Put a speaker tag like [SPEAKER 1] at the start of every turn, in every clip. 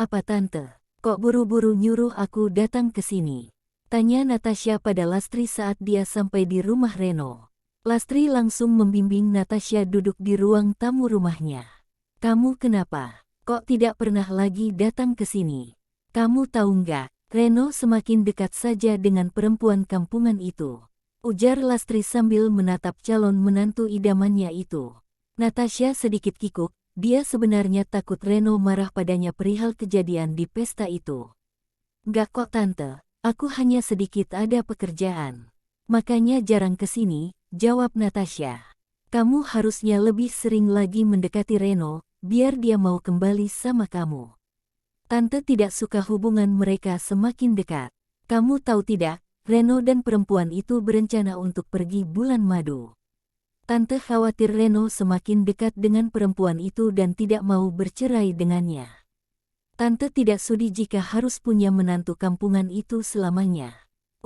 [SPEAKER 1] Ada apa tante? Kok buru-buru nyuruh aku datang ke sini? Tanya Natasha pada Lastri saat dia sampai di rumah Reno. Lastri langsung membimbing Natasha duduk di ruang tamu rumahnya. Kamu kenapa? Kok tidak pernah lagi datang ke sini? Kamu tahu nggak, Reno semakin dekat saja dengan perempuan kampungan itu. Ujar Lastri sambil menatap calon menantu idamannya itu. Natasha sedikit kikuk, dia sebenarnya takut Reno marah padanya perihal kejadian di pesta itu. Nggak kok tante, aku hanya sedikit ada pekerjaan. Makanya jarang kesini, jawab Natasha. Kamu harusnya lebih sering lagi mendekati Reno, biar dia mau kembali sama kamu. Tante tidak suka hubungan mereka semakin dekat. Kamu tahu tidak, Reno dan perempuan itu berencana untuk pergi bulan madu. Tante khawatir Reno semakin dekat dengan perempuan itu dan tidak mau bercerai dengannya. Tante tidak sudi jika harus punya menantu kampungan itu selamanya.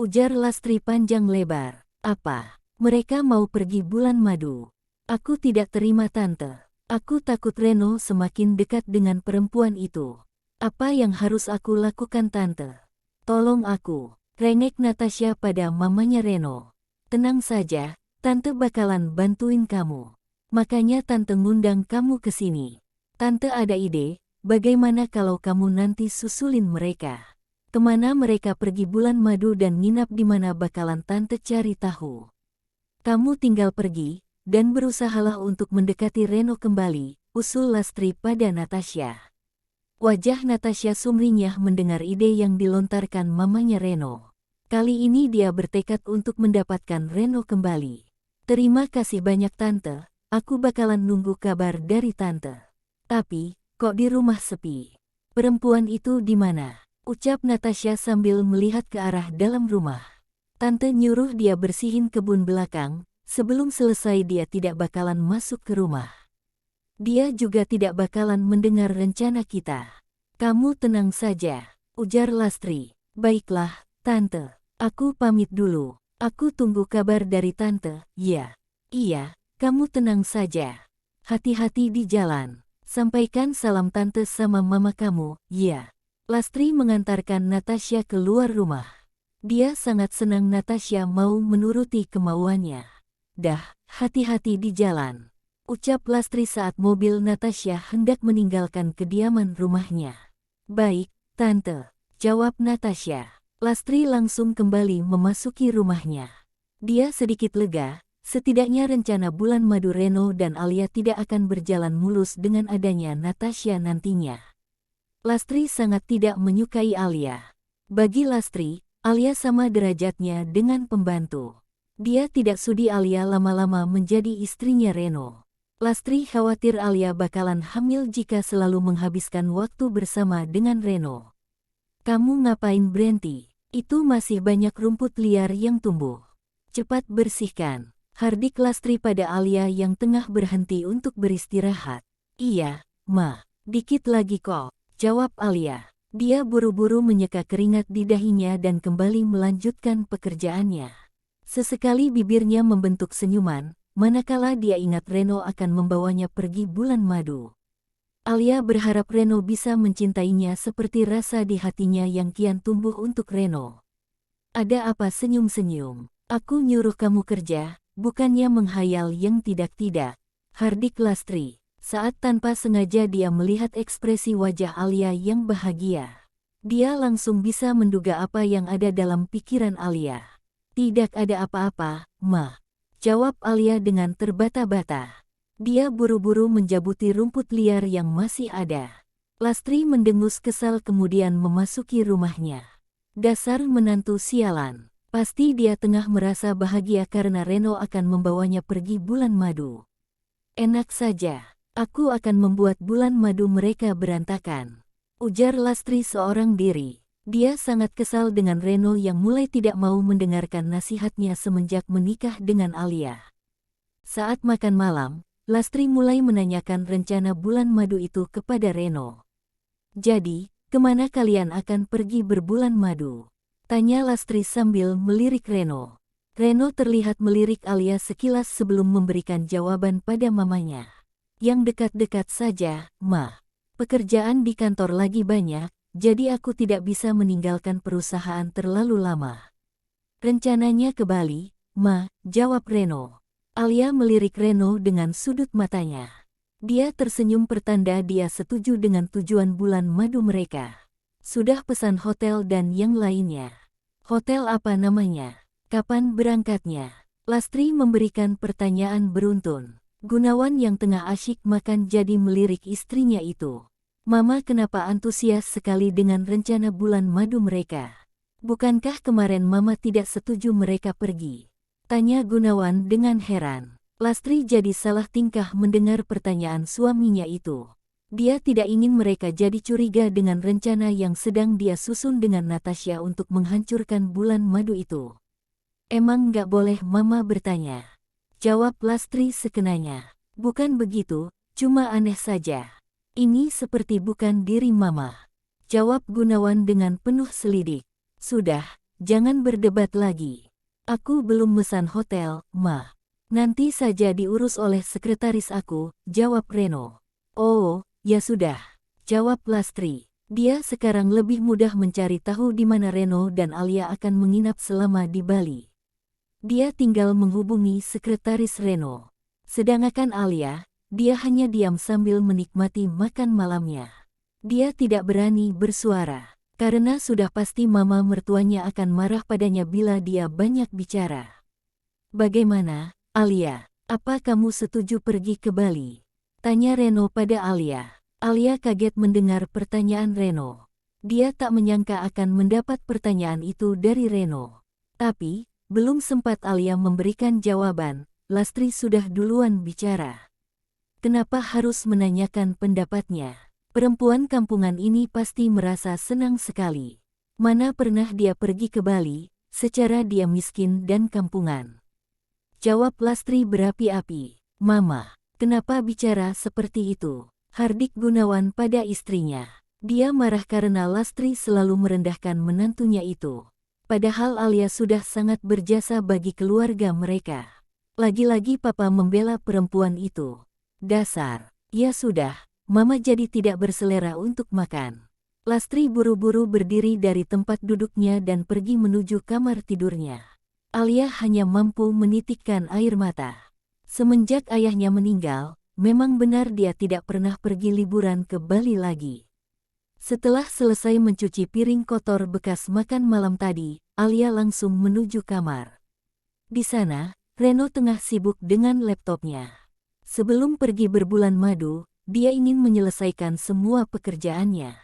[SPEAKER 1] Ujar Lastri panjang lebar. Apa? Mereka mau pergi bulan madu? Aku tidak terima tante. Aku takut Reno semakin dekat dengan perempuan itu. Apa yang harus aku lakukan tante? Tolong aku. Rengek Natasha pada mamanya Reno. Tenang saja, tante bakalan bantuin kamu. Makanya tante ngundang kamu ke sini. Tante ada ide, bagaimana kalau kamu nanti susulin mereka? Kemana mereka pergi bulan madu dan nginap di mana bakalan tante cari tahu. Kamu tinggal pergi, dan berusahalah untuk mendekati Reno kembali, usul Lastri pada Natasha. Wajah Natasha sumringah mendengar ide yang dilontarkan mamanya Reno. Kali ini dia bertekad untuk mendapatkan Reno kembali. Terima kasih banyak tante, aku bakalan nunggu kabar dari tante. Tapi, kok di rumah sepi? Perempuan itu di mana? Ucap Natasha sambil melihat ke arah dalam rumah. Tante nyuruh dia bersihin kebun belakang, sebelum selesai dia tidak bakalan masuk ke rumah. Dia juga tidak bakalan mendengar rencana kita. Kamu tenang saja, ujar Lastri. Baiklah, tante. Aku pamit dulu. Aku tunggu kabar dari tante. Ya. Iya, kamu tenang saja. Hati-hati di jalan. Sampaikan salam tante sama mama kamu. Ya. Lastri mengantarkan Natasha keluar rumah. Dia sangat senang Natasha mau menuruti kemauannya. Dah, hati-hati di jalan. Ucap Lastri saat mobil Natasha hendak meninggalkan kediaman rumahnya. Baik, tante, jawab Natasha. Lastri langsung kembali memasuki rumahnya. Dia sedikit lega, setidaknya rencana bulan madu Reno dan Alia tidak akan berjalan mulus dengan adanya Natasha nantinya. Lastri sangat tidak menyukai Alia. Bagi Lastri, Alia sama derajatnya dengan pembantu. Dia tidak sudi Alia lama-lama menjadi istrinya Reno. Lastri khawatir Alia bakalan hamil jika selalu menghabiskan waktu bersama dengan Reno. Kamu ngapain berhenti? Itu masih banyak rumput liar yang tumbuh. Cepat bersihkan. Hardik Lastri pada Alia yang tengah berhenti untuk beristirahat. Iya, Ma. Dikit lagi kok, jawab Alia. Dia buru-buru menyeka keringat di dahinya dan kembali melanjutkan pekerjaannya. Sesekali bibirnya membentuk senyuman, manakala dia ingat Reno akan membawanya pergi bulan madu. Alia berharap Reno bisa mencintainya seperti rasa di hatinya yang kian tumbuh untuk Reno. Ada apa senyum-senyum? Aku nyuruh kamu kerja, bukannya menghayal yang tidak-tidak. Hardik Lastri. Saat tanpa sengaja dia melihat ekspresi wajah Alia yang bahagia. Dia langsung bisa menduga apa yang ada dalam pikiran Alia. Tidak ada apa-apa, Ma. Jawab Alia dengan terbata-bata. Dia buru-buru menjabuti rumput liar yang masih ada. Lastri mendengus kesal kemudian memasuki rumahnya. Dasar menantu sialan. Pasti dia tengah merasa bahagia karena Reno akan membawanya pergi bulan madu. Enak saja. Aku akan membuat bulan madu mereka berantakan. Ujar Lastri seorang diri. Dia sangat kesal dengan Reno yang mulai tidak mau mendengarkan nasihatnya semenjak menikah dengan Alia. Saat makan malam, Lastri mulai menanyakan rencana bulan madu itu kepada Reno. Jadi, kemana kalian akan pergi berbulan madu? Tanya Lastri sambil melirik Reno. Reno terlihat melirik Alia sekilas sebelum memberikan jawaban pada mamanya. Yang dekat-dekat saja, Ma. Pekerjaan di kantor lagi banyak, jadi aku tidak bisa meninggalkan perusahaan terlalu lama. Rencananya ke Bali, Ma, jawab Reno. Alia melirik Reno dengan sudut matanya. Dia tersenyum pertanda dia setuju dengan tujuan bulan madu mereka. Sudah pesan hotel dan yang lainnya. Hotel apa namanya? Kapan berangkatnya? Lastri memberikan pertanyaan beruntun. Gunawan yang tengah asyik makan jadi melirik istrinya itu. Mama kenapa antusias sekali dengan rencana bulan madu mereka? Bukankah kemarin Mama tidak setuju mereka pergi? Tanya Gunawan dengan heran. Lastri jadi salah tingkah mendengar pertanyaan suaminya itu. Dia tidak ingin mereka jadi curiga dengan rencana yang sedang dia susun dengan Natasha untuk menghancurkan bulan madu itu. Emang nggak boleh Mama bertanya? Jawab Lastri sekenanya. Bukan begitu, cuma aneh saja. Ini seperti bukan diri Mama. Jawab Gunawan dengan penuh selidik. Sudah, jangan berdebat lagi. Aku belum mesan hotel, Ma. Nanti saja diurus oleh sekretaris aku, jawab Reno. Oh, ya sudah, jawab Lastri. Dia sekarang lebih mudah mencari tahu di mana Reno dan Alia akan menginap selama di Bali. Dia tinggal menghubungi sekretaris Reno. Sedangkan Alia, dia hanya diam sambil menikmati makan malamnya. Dia tidak berani bersuara, karena sudah pasti mama mertuanya akan marah padanya bila dia banyak bicara. Bagaimana, Alia? Apa kamu setuju pergi ke Bali? Tanya Reno pada Alia. Alia kaget mendengar pertanyaan Reno. Dia tak menyangka akan mendapat pertanyaan itu dari Reno. Tapi, belum sempat Alia memberikan jawaban, Lastri sudah duluan bicara. Kenapa harus menanyakan pendapatnya? Perempuan kampungan ini pasti merasa senang sekali. Mana pernah dia pergi ke Bali, secara dia miskin dan kampungan. Jawab Lastri berapi-api. Mama, kenapa bicara seperti itu? Hardik Gunawan pada istrinya. Dia marah karena Lastri selalu merendahkan menantunya itu. Padahal Alia sudah sangat berjasa bagi keluarga mereka. Lagi-lagi papa membela perempuan itu. Dasar, ya sudah, Mama jadi tidak berselera untuk makan. Lastri buru-buru berdiri dari tempat duduknya dan pergi menuju kamar tidurnya. Alia hanya mampu menitikkan air mata. Semenjak ayahnya meninggal, memang benar dia tidak pernah pergi liburan ke Bali lagi. Setelah selesai mencuci piring kotor bekas makan malam tadi, Alia langsung menuju kamar. Di sana, Reno tengah sibuk dengan laptopnya. Sebelum pergi berbulan madu, dia ingin menyelesaikan semua pekerjaannya.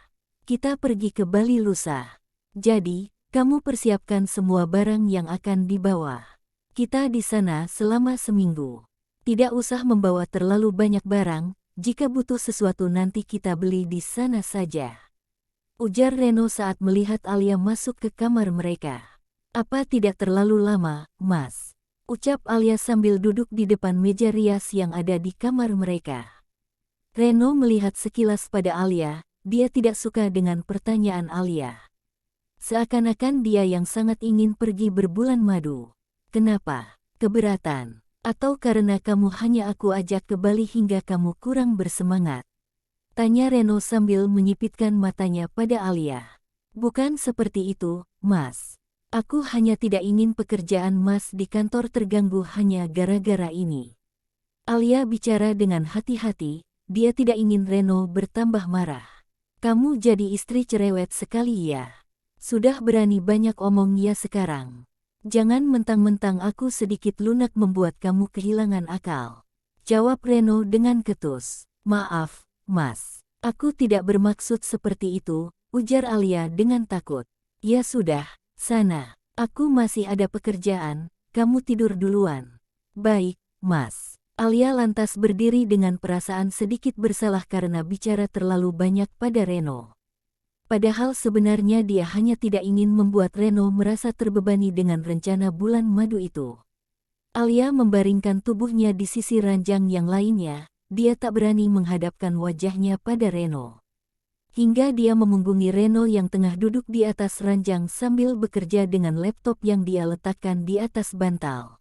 [SPEAKER 1] Kita pergi ke Bali lusa. Jadi, kamu persiapkan semua barang yang akan dibawa. Kita di sana selama seminggu. Tidak usah membawa terlalu banyak barang, jika butuh sesuatu nanti kita beli di sana saja. Ujar Reno saat melihat Alia masuk ke kamar mereka. Apa tidak terlalu lama, Mas? Ucap Alia sambil duduk di depan meja rias yang ada di kamar mereka. Reno melihat sekilas pada Alia, dia tidak suka dengan pertanyaan Alia. Seakan-akan dia yang sangat ingin pergi berbulan madu. Kenapa? Keberatan? Atau karena kamu hanya aku ajak ke Bali hingga kamu kurang bersemangat? Tanya Reno sambil menyipitkan matanya pada Alia. Bukan seperti itu, Mas. Aku hanya tidak ingin pekerjaan Mas di kantor terganggu hanya gara-gara ini. Alia bicara dengan hati-hati, dia tidak ingin Reno bertambah marah. Kamu jadi istri cerewet sekali ya. Sudah berani banyak omong ya sekarang. Jangan mentang-mentang aku sedikit lunak membuat kamu kehilangan akal. Jawab Reno dengan ketus. Maaf, Mas. Aku tidak bermaksud seperti itu, ujar Alia dengan takut. Ya sudah, sana. Aku masih ada pekerjaan, kamu tidur duluan. Baik, Mas. Alia lantas berdiri dengan perasaan sedikit bersalah karena bicara terlalu banyak pada Reno. Padahal sebenarnya dia hanya tidak ingin membuat Reno merasa terbebani dengan rencana bulan madu itu. Alia membaringkan tubuhnya di sisi ranjang yang lainnya, dia tak berani menghadapkan wajahnya pada Reno. Hingga dia memunggungi Reno yang tengah duduk di atas ranjang sambil bekerja dengan laptop yang dia letakkan di atas bantal.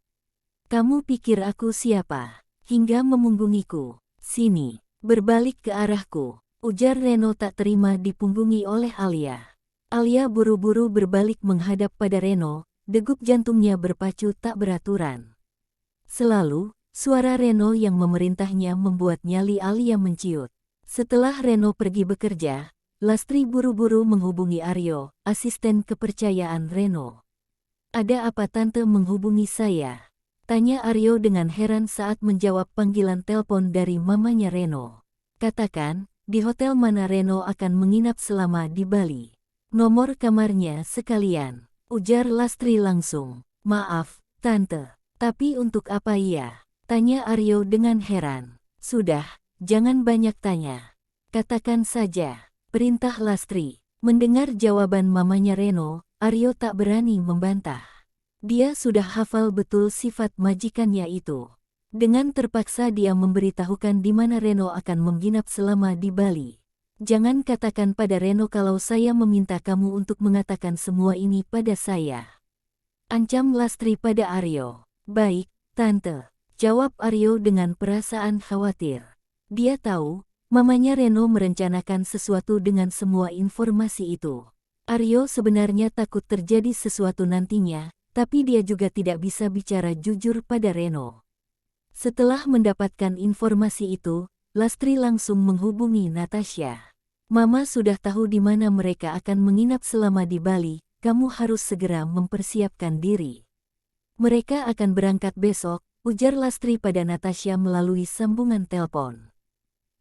[SPEAKER 1] Kamu pikir aku siapa? Hingga memunggungiku. Sini, berbalik ke arahku. Ujar Reno tak terima dipunggungi oleh Alia. Alia buru-buru berbalik menghadap pada Reno, degup jantungnya berpacu tak beraturan. Selalu, suara Reno yang memerintahnya membuat nyali Alia menciut. Setelah Reno pergi bekerja, Lastri buru-buru menghubungi Aryo, asisten kepercayaan Reno. "Ada apa tante menghubungi saya?" tanya Aryo dengan heran saat menjawab panggilan telepon dari mamanya Reno. "Katakan, di hotel mana Reno akan menginap selama di Bali. Nomor kamarnya sekalian," ujar Lastri langsung. "Maaf, tante. Tapi untuk apa ya?" tanya Aryo dengan heran. "Sudah, jangan banyak tanya. Katakan saja," perintah Lastri. Mendengar jawaban mamanya Reno, Aryo tak berani membantah. Dia sudah hafal betul sifat majikannya itu. Dengan terpaksa dia memberitahukan di mana Reno akan menginap selama di Bali. "Jangan katakan pada Reno kalau saya meminta kamu untuk mengatakan semua ini pada saya," ancam Lastri pada Aryo. "Baik, tante," jawab Aryo dengan perasaan khawatir. Dia tahu, mamanya Reno merencanakan sesuatu dengan semua informasi itu. Aryo sebenarnya takut terjadi sesuatu nantinya, tapi dia juga tidak bisa bicara jujur pada Reno. Setelah mendapatkan informasi itu, Lastri langsung menghubungi Natasha. "Mama sudah tahu di mana mereka akan menginap selama di Bali, kamu harus segera mempersiapkan diri. Mereka akan berangkat besok," ujar Lastri pada Natasha melalui sambungan telepon.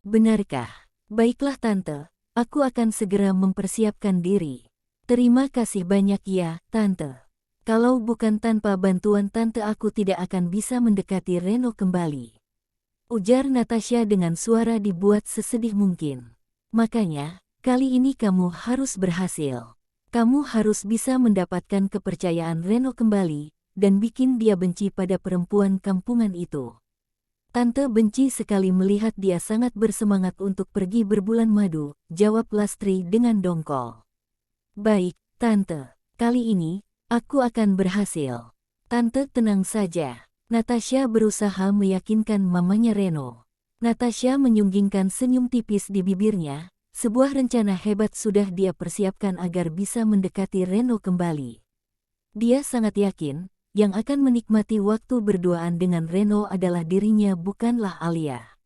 [SPEAKER 1] "Benarkah? Baiklah tante, aku akan segera mempersiapkan diri. Terima kasih banyak ya, tante. Kalau bukan tanpa bantuan tante aku tidak akan bisa mendekati Reno kembali," ujar Natasha dengan suara dibuat sesedih mungkin. "Makanya, kali ini kamu harus berhasil. Kamu harus bisa mendapatkan kepercayaan Reno kembali, dan bikin dia benci pada perempuan kampungan itu. Tante benci sekali melihat dia sangat bersemangat untuk pergi berbulan madu," jawab Lastri dengan dongkol. "Baik, tante. Kali ini, aku akan berhasil. Tante tenang saja." Natasha berusaha meyakinkan mamanya Reno. Natasha menyunggingkan senyum tipis di bibirnya, sebuah rencana hebat sudah dia persiapkan agar bisa mendekati Reno kembali. Dia sangat yakin, yang akan menikmati waktu berduaan dengan Reno adalah dirinya bukanlah Alia.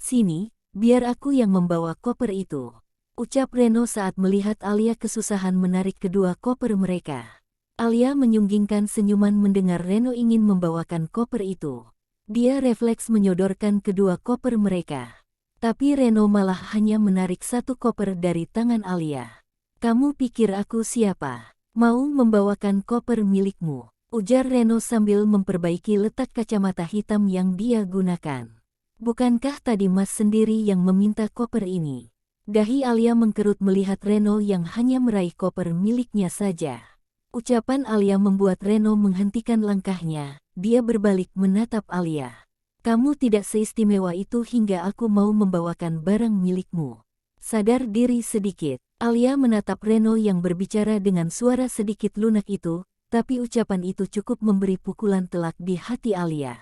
[SPEAKER 1] "Sini, biar aku yang membawa koper itu," ucap Reno saat melihat Alia kesusahan menarik kedua koper mereka. Alia menyunggingkan senyuman mendengar Reno ingin membawakan koper itu. Dia refleks menyodorkan kedua koper mereka. Tapi Reno malah hanya menarik satu koper dari tangan Alia. "Kamu pikir aku siapa? Mau membawakan koper milikmu?" ujar Reno sambil memperbaiki letak kacamata hitam yang dia gunakan. "Bukankah tadi Mas sendiri yang meminta koper ini?" Dahi Alia mengkerut melihat Reno yang hanya meraih koper miliknya saja. Ucapan Alia membuat Reno menghentikan langkahnya. Dia berbalik menatap Alia. "Kamu tidak seistimewa itu hingga aku mau membawakan barang milikmu. Sadar diri sedikit." Alia menatap Reno yang berbicara dengan suara sedikit lunak itu, tapi ucapan itu cukup memberi pukulan telak di hati Alia.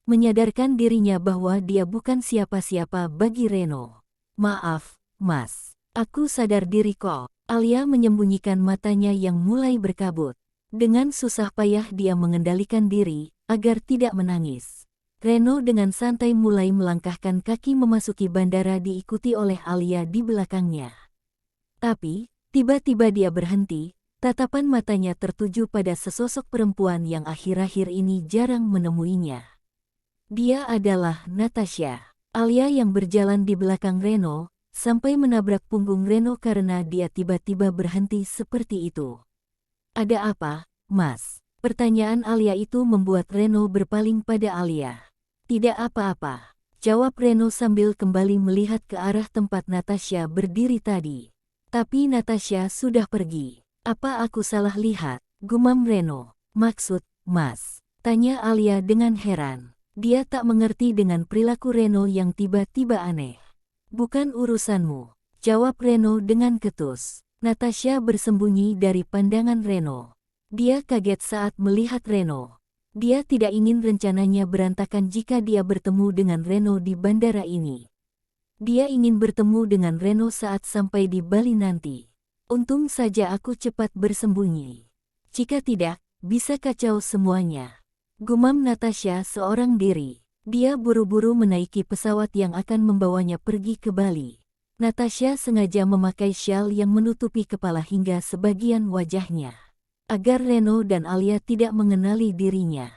[SPEAKER 1] Menyadarkan dirinya bahwa dia bukan siapa-siapa bagi Reno. "Maaf, Mas. Aku sadar diri kok." Alia menyembunyikan matanya yang mulai berkabut. Dengan susah payah dia mengendalikan diri, agar tidak menangis. Reno dengan santai mulai melangkahkan kaki memasuki bandara diikuti oleh Alia di belakangnya. Tapi, tiba-tiba dia berhenti, tatapan matanya tertuju pada sesosok perempuan yang akhir-akhir ini jarang menemuinya. Dia adalah Natasha. Alia yang berjalan di belakang Reno, sampai menabrak punggung Reno karena dia tiba-tiba berhenti seperti itu. "Ada apa, Mas?" Pertanyaan Alia itu membuat Reno berpaling pada Alia. "Tidak apa-apa," jawab Reno sambil kembali melihat ke arah tempat Natasha berdiri tadi. Tapi Natasha sudah pergi. "Apa aku salah lihat?" gumam Reno. "Maksud, Mas?" tanya Alia dengan heran. Dia tak mengerti dengan perilaku Reno yang tiba-tiba aneh. "Bukan urusanmu," jawab Reno dengan ketus. Natasha bersembunyi dari pandangan Reno. Dia kaget saat melihat Reno. Dia tidak ingin rencananya berantakan jika dia bertemu dengan Reno di bandara ini. Dia ingin bertemu dengan Reno saat sampai di Bali nanti. Untung saja aku cepat bersembunyi. Jika tidak, bisa kacau semuanya. Gumam Natasha seorang diri. Dia buru-buru menaiki pesawat yang akan membawanya pergi ke Bali. Natasha sengaja memakai syal yang menutupi kepala hingga sebagian wajahnya, agar Reno dan Alia tidak mengenali dirinya.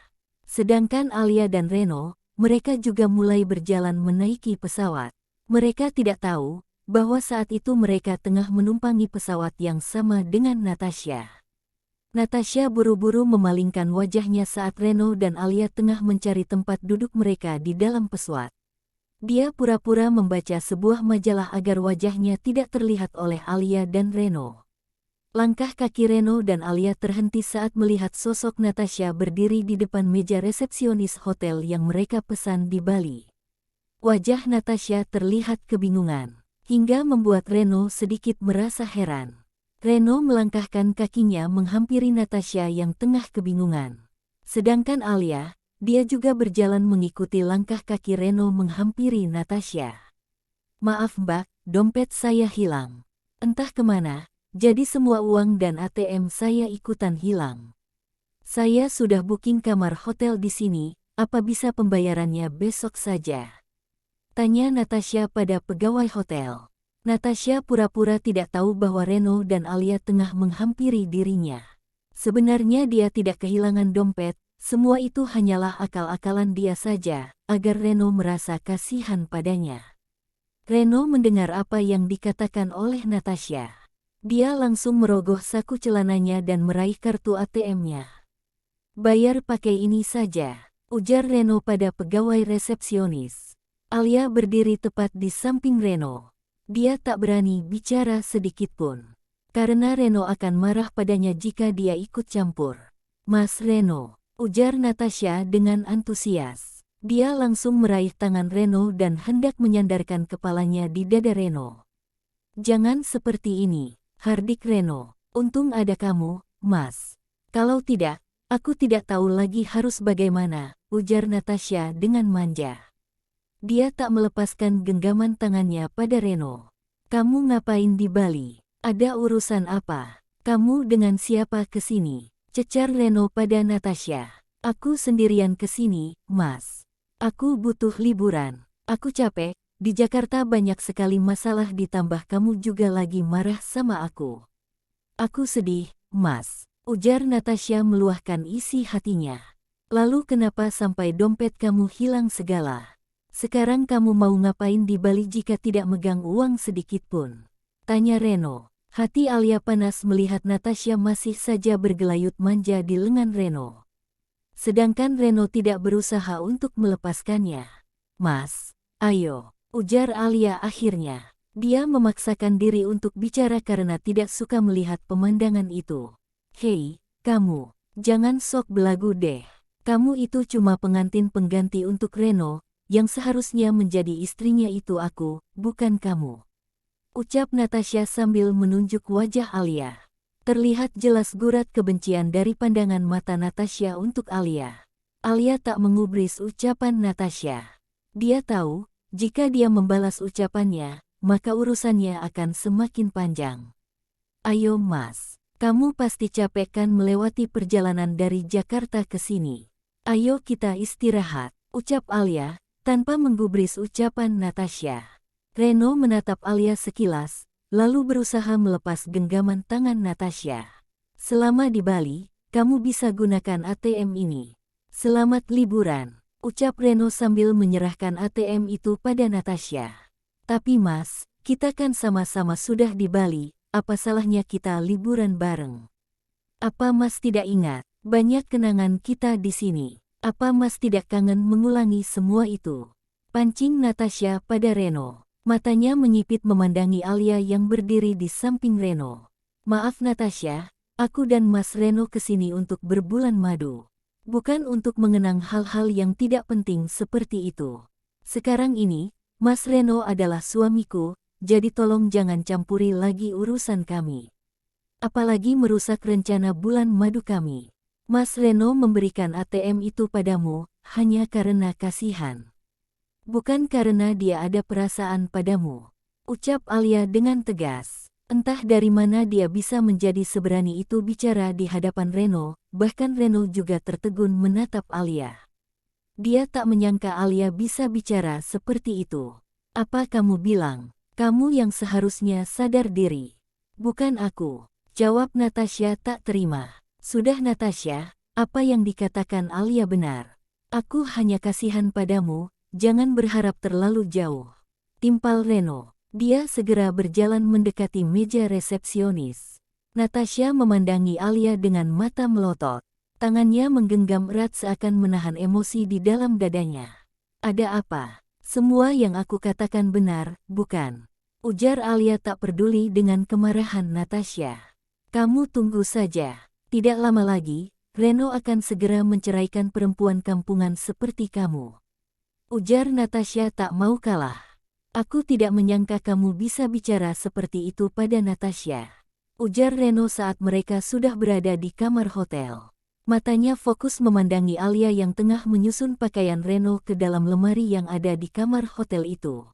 [SPEAKER 1] Sedangkan Alia dan Reno, mereka juga mulai berjalan menaiki pesawat. Mereka tidak tahu bahwa saat itu mereka tengah menumpangi pesawat yang sama dengan Natasha. Natasha buru-buru memalingkan wajahnya saat Reno dan Alia tengah mencari tempat duduk mereka di dalam pesawat. Dia pura-pura membaca sebuah majalah agar wajahnya tidak terlihat oleh Alia dan Reno. Langkah kaki Reno dan Alia terhenti saat melihat sosok Natasha berdiri di depan meja resepsionis hotel yang mereka pesan di Bali. Wajah Natasha terlihat kebingungan, hingga membuat Reno sedikit merasa heran. Reno melangkahkan kakinya menghampiri Natasha yang tengah kebingungan. Sedangkan Alia, dia juga berjalan mengikuti langkah kaki Reno menghampiri Natasha. "Maaf Mbak, dompet saya hilang. Entah kemana, jadi semua uang dan ATM saya ikutan hilang. Saya sudah booking kamar hotel di sini, apa bisa pembayarannya besok saja?" tanya Natasha pada pegawai hotel. Natasha pura-pura tidak tahu bahwa Reno dan Alia tengah menghampiri dirinya. Sebenarnya dia tidak kehilangan dompet, semua itu hanyalah akal-akalan dia saja, agar Reno merasa kasihan padanya. Reno mendengar apa yang dikatakan oleh Natasha. Dia langsung merogoh saku celananya dan meraih kartu ATM-nya. "Bayar pakai ini saja," ujar Reno pada pegawai resepsionis. Alia berdiri tepat di samping Reno. Dia tak berani bicara sedikit pun, karena Reno akan marah padanya jika dia ikut campur. "Mas Reno," ujar Natasha dengan antusias. Dia langsung meraih tangan Reno dan hendak menyandarkan kepalanya di dada Reno. "Jangan seperti ini, hardik Reno. Untung ada kamu, Mas. Kalau tidak, aku tidak tahu lagi harus bagaimana," ujar Natasha dengan manja. Dia tak melepaskan genggaman tangannya pada Reno. "Kamu ngapain di Bali? Ada urusan apa? Kamu dengan siapa ke sini?" cecar Reno pada Natasha. "Aku sendirian ke sini, Mas. Aku butuh liburan. Aku capek, di Jakarta banyak sekali masalah ditambah kamu juga lagi marah sama aku." "Aku sedih, Mas," ujar Natasha meluahkan isi hatinya. "Lalu kenapa sampai dompet kamu hilang segala? Sekarang kamu mau ngapain di Bali jika tidak megang uang sedikit pun?" tanya Reno. Hati Alia panas melihat Natasha masih saja bergelayut manja di lengan Reno. Sedangkan Reno tidak berusaha untuk melepaskannya. "Mas, ayo," ujar Alia akhirnya. Dia memaksakan diri untuk bicara karena tidak suka melihat pemandangan itu. "Hei, kamu, jangan sok belagu deh. Kamu itu cuma pengantin pengganti untuk Reno, yang seharusnya menjadi istrinya itu aku, bukan kamu," ucap Natasha sambil menunjuk wajah Alia. Terlihat jelas gurat kebencian dari pandangan mata Natasha untuk Alia. Alia tak mengubris ucapan Natasha. Dia tahu, jika dia membalas ucapannya, maka urusannya akan semakin panjang. "Ayo Mas, kamu pasti capek kan melewati perjalanan dari Jakarta ke sini. Ayo kita istirahat," ucap Alia, tanpa menggubris ucapan Natasha. Reno menatap Alia sekilas, lalu berusaha melepas genggaman tangan Natasha. "Selama di Bali, kamu bisa gunakan ATM ini. Selamat liburan," ucap Reno sambil menyerahkan ATM itu pada Natasha. "Tapi Mas, kita kan sama-sama sudah di Bali, apa salahnya kita liburan bareng? Apa Mas tidak ingat, banyak kenangan kita di sini? Apa Mas tidak kangen mengulangi semua itu?" pancing Natasha pada Reno. Matanya menyipit memandangi Alia yang berdiri di samping Reno. "Maaf Natasha, aku dan Mas Reno kesini untuk berbulan madu. Bukan untuk mengenang hal-hal yang tidak penting seperti itu. Sekarang ini, Mas Reno adalah suamiku, jadi tolong jangan campuri lagi urusan kami. Apalagi merusak rencana bulan madu kami. Mas Reno memberikan ATM itu padamu, hanya karena kasihan. Bukan karena dia ada perasaan padamu, ucap Alia dengan tegas. Entah dari mana dia bisa menjadi seberani itu bicara di hadapan Reno, bahkan Reno juga tertegun menatap Alia. Dia tak menyangka Alia bisa bicara seperti itu. Apa kamu bilang? Kamu yang seharusnya sadar diri. Bukan aku, jawab Natasha tak terima. Sudah Natasha, apa yang dikatakan Alia benar. Aku hanya kasihan padamu, jangan berharap terlalu jauh. Timpal Reno. Dia segera berjalan mendekati meja resepsionis. Natasha memandangi Alia dengan mata melotot. Tangannya menggenggam erat seakan menahan emosi di dalam dadanya. Ada apa? Semua yang aku katakan benar, bukan? Ujar Alia tak peduli dengan kemarahan Natasha. Kamu tunggu saja. Tidak lama lagi, Reno akan segera menceraikan perempuan kampungan seperti kamu. Ujar Natasha tak mau kalah. Aku tidak menyangka kamu bisa bicara seperti itu pada Natasha. Ujar Reno saat mereka sudah berada di kamar hotel. Matanya fokus memandangi Alia yang tengah menyusun pakaian Reno ke dalam lemari yang ada di kamar hotel itu.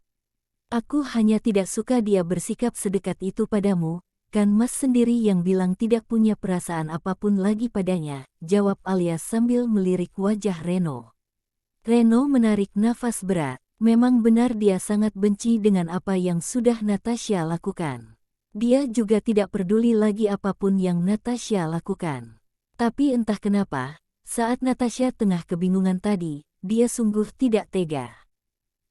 [SPEAKER 1] Aku hanya tidak suka dia bersikap sedekat itu padamu, kan Mas sendiri yang bilang tidak punya perasaan apapun lagi padanya, jawab Alia sambil melirik wajah Reno. Reno menarik nafas berat. Memang benar dia sangat benci dengan apa yang sudah Natasha lakukan. Dia juga tidak peduli lagi apapun yang Natasha lakukan. Tapi entah kenapa, saat Natasha tengah kebingungan tadi, dia sungguh tidak tega.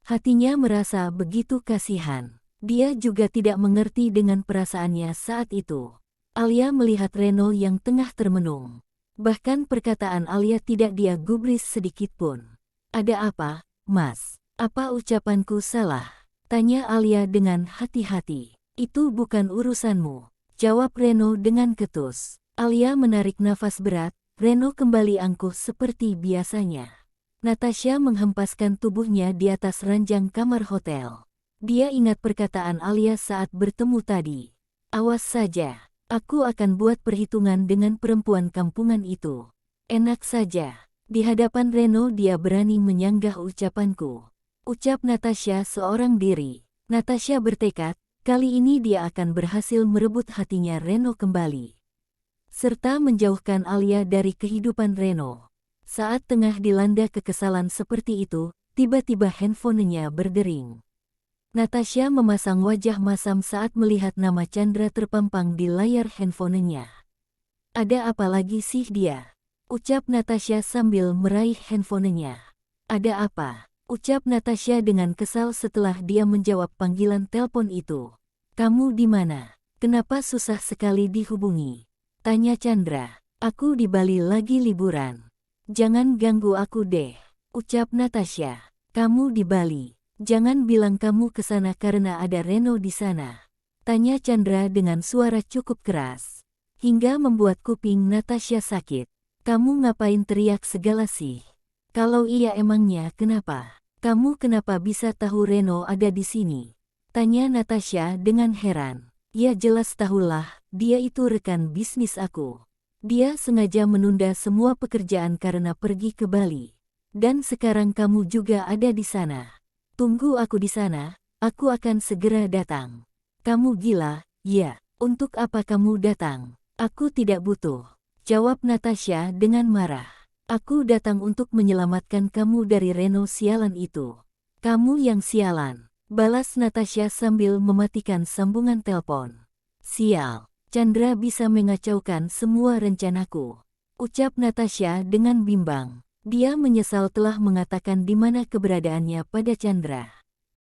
[SPEAKER 1] Hatinya merasa begitu kasihan. Dia juga tidak mengerti dengan perasaannya saat itu. Alia melihat Reno yang tengah termenung. Bahkan perkataan Alia tidak dia gubris sedikitpun. Ada apa, Mas? Apa ucapanku salah? Tanya Alia dengan hati-hati. Itu bukan urusanmu, jawab Reno dengan ketus. Alia menarik nafas berat, Reno kembali angkuh seperti biasanya. Natasha menghempaskan tubuhnya di atas ranjang kamar hotel. Dia ingat perkataan Alia saat bertemu tadi. Awas saja, aku akan buat perhitungan dengan perempuan kampungan itu. Enak saja, di hadapan Reno dia berani menyanggah ucapanku. Ucap Natasha seorang diri. Natasha bertekad, kali ini dia akan berhasil merebut hatinya Reno kembali. Serta menjauhkan Alia dari kehidupan Reno. Saat tengah dilanda kekesalan seperti itu, tiba-tiba handphonenya berdering. Natasha memasang wajah masam saat melihat nama Chandra terpampang di layar handphonenya. Ada apa lagi sih dia? Ucap Natasha sambil meraih handphonenya. Ada apa? Ucap Natasha dengan kesal setelah dia menjawab panggilan telepon itu. Kamu di mana? Kenapa susah sekali dihubungi? Tanya Chandra. Aku di Bali lagi liburan. Jangan ganggu aku deh. Ucap Natasha. Kamu di Bali. Jangan bilang kamu ke sana karena ada Reno di sana. Tanya Chandra dengan suara cukup keras. Hingga membuat kuping Natasha sakit. Kamu ngapain teriak segala sih? Kalau iya emangnya kenapa? Kamu kenapa bisa tahu Reno ada di sini? Tanya Natasha dengan heran. Ya jelas tahulah, dia itu rekan bisnis aku. Dia sengaja menunda semua pekerjaan karena pergi ke Bali. Dan sekarang kamu juga ada di sana. Tunggu aku di sana, aku akan segera datang. Kamu gila, ya, untuk apa kamu datang? Aku tidak butuh. Jawab Natasha dengan marah. Aku datang untuk menyelamatkan kamu dari Reno sialan itu. Kamu yang sialan, balas Natasha sambil mematikan sambungan telepon. Sial, Chandra bisa mengacaukan semua rencanaku. Ucap Natasha dengan bimbang. Dia menyesal telah mengatakan di mana keberadaannya pada Chandra.